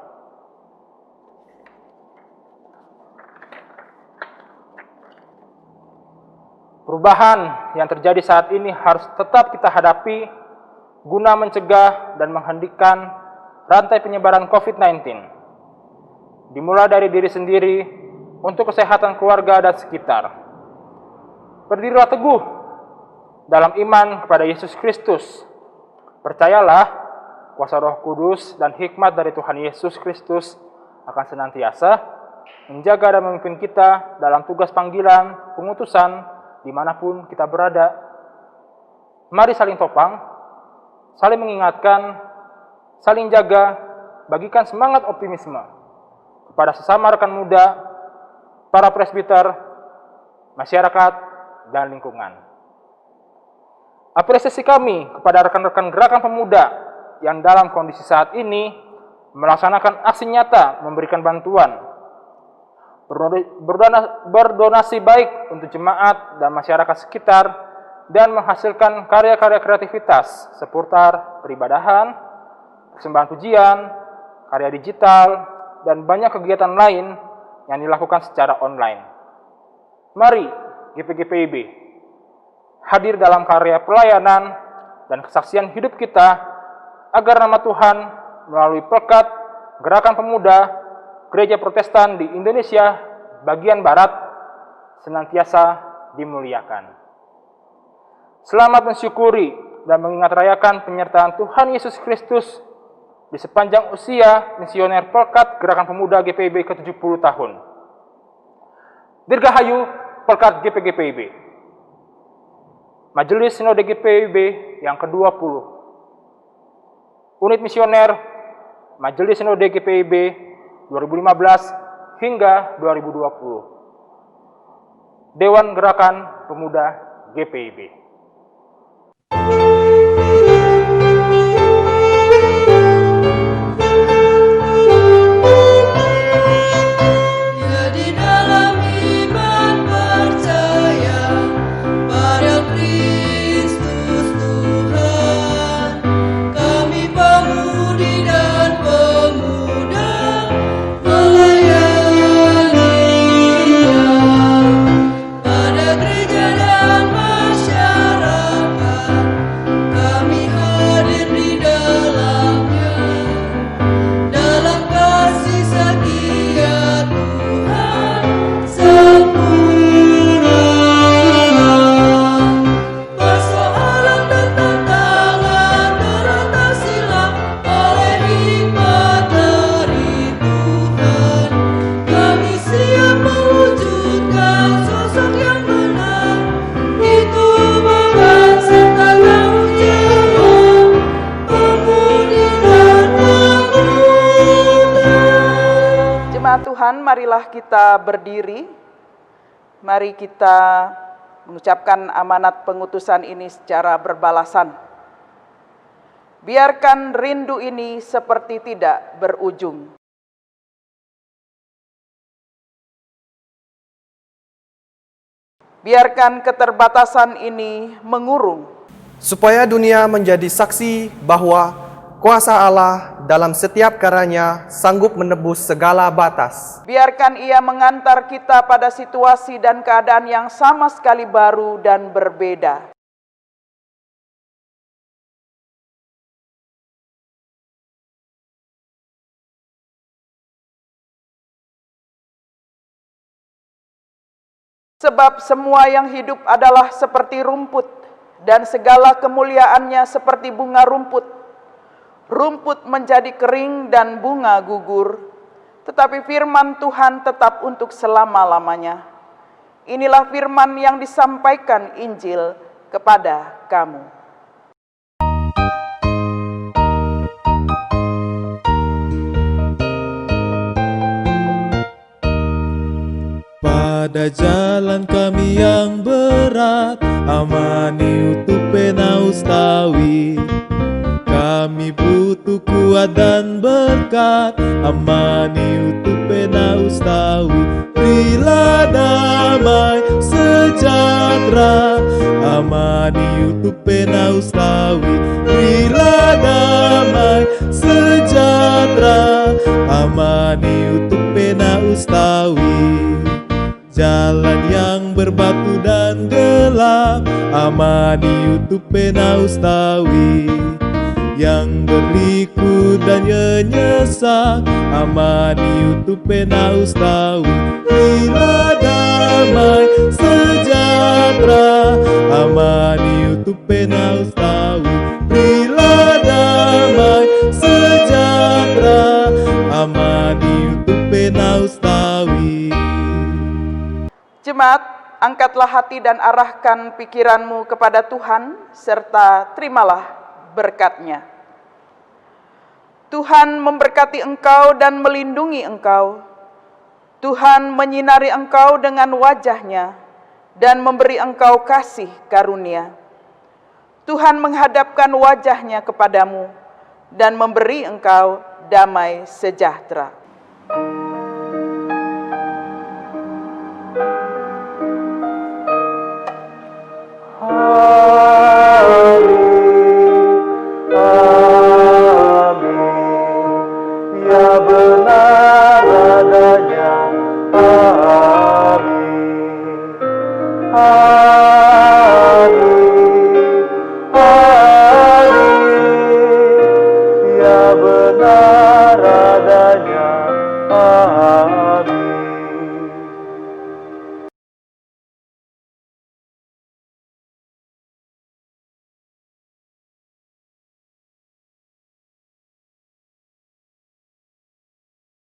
Perubahan yang terjadi saat ini harus tetap kita hadapi guna mencegah dan menghentikan rantai penyebaran COVID-19. Dimulai dari diri sendiri untuk kesehatan keluarga dan sekitar. Berdirilah teguh dalam iman kepada Yesus Kristus. Percayalah, kuasa Roh Kudus dan hikmat dari Tuhan Yesus Kristus akan senantiasa menjaga dan memimpin kita dalam tugas panggilan, pengutusan, dimanapun kita berada. Mari saling topang, saling mengingatkan, saling jaga, bagikan semangat optimisme kepada sesama rekan muda, para presbiter, masyarakat, dan lingkungan. Apresiasi kami kepada rekan-rekan Gerakan Pemuda yang dalam kondisi saat ini melaksanakan aksi nyata memberikan bantuan, berdonasi baik untuk jemaat dan masyarakat sekitar, dan menghasilkan karya-karya kreativitas seputar peribadahan, persembahan pujian, karya digital, dan banyak kegiatan lain yang dilakukan secara online. Mari GPIB hadir dalam karya pelayanan dan kesaksian hidup kita agar nama Tuhan melalui Pelkat Gerakan Pemuda Gereja Protestan di Indonesia bagian Barat senantiasa dimuliakan. Selamat mensyukuri dan mengingat rayakan penyertaan Tuhan Yesus Kristus di sepanjang usia misioner Pelkat Gerakan Pemuda GPIB ke-70 tahun. Dirgahayu Pelkat GPIB. Majelis Sinode GPIB yang ke-20. Unit Misioner Majelis Sinode GPIB 2015 hingga 2020. Dewan Gerakan Pemuda GPIB. Kristus Tuhan, kami pemuda Marilah kita berdiri, mari kita mengucapkan amanat pengutusan ini secara berbalasan. Biarkan rindu ini seperti tidak berujung. Biarkan keterbatasan ini mengurung, supaya dunia menjadi saksi bahwa kuasa Allah dalam setiap karyanya sanggup menebus segala batas. Biarkan ia mengantar kita pada situasi dan keadaan yang sama sekali baru dan berbeda. Sebab semua yang hidup adalah seperti rumput, dan segala kemuliaannya seperti bunga rumput. Rumput menjadi kering dan bunga gugur, tetapi firman Tuhan tetap untuk selama-lamanya. Inilah firman yang disampaikan Injil kepada kamu. Pada jalan kami yang berat, amani utupe naustawi. Kami butuh kuat dan berkat, amani utupe naustawi. Berilah damai sejahtera, amani utupe naustawi. Berilah damai sejahtera, amani utupe naustawi. Jalan yang berbatu dan gelap, amani utupe naustawi. Yang berliku dan nyenyesak, amani utupe naustawi. Bila damai sejahtera, amani utupe naustawi. Bila damai sejahtera, amani utupe naustawi. Jemaat, angkatlah hati dan arahkan pikiranmu kepada Tuhan, serta terimalah berkat-Nya. Tuhan memberkati engkau dan melindungi engkau. Tuhan menyinari engkau dengan wajah-Nya dan memberi engkau kasih karunia. Tuhan menghadapkan wajah-Nya kepadamu dan memberi engkau damai sejahtera.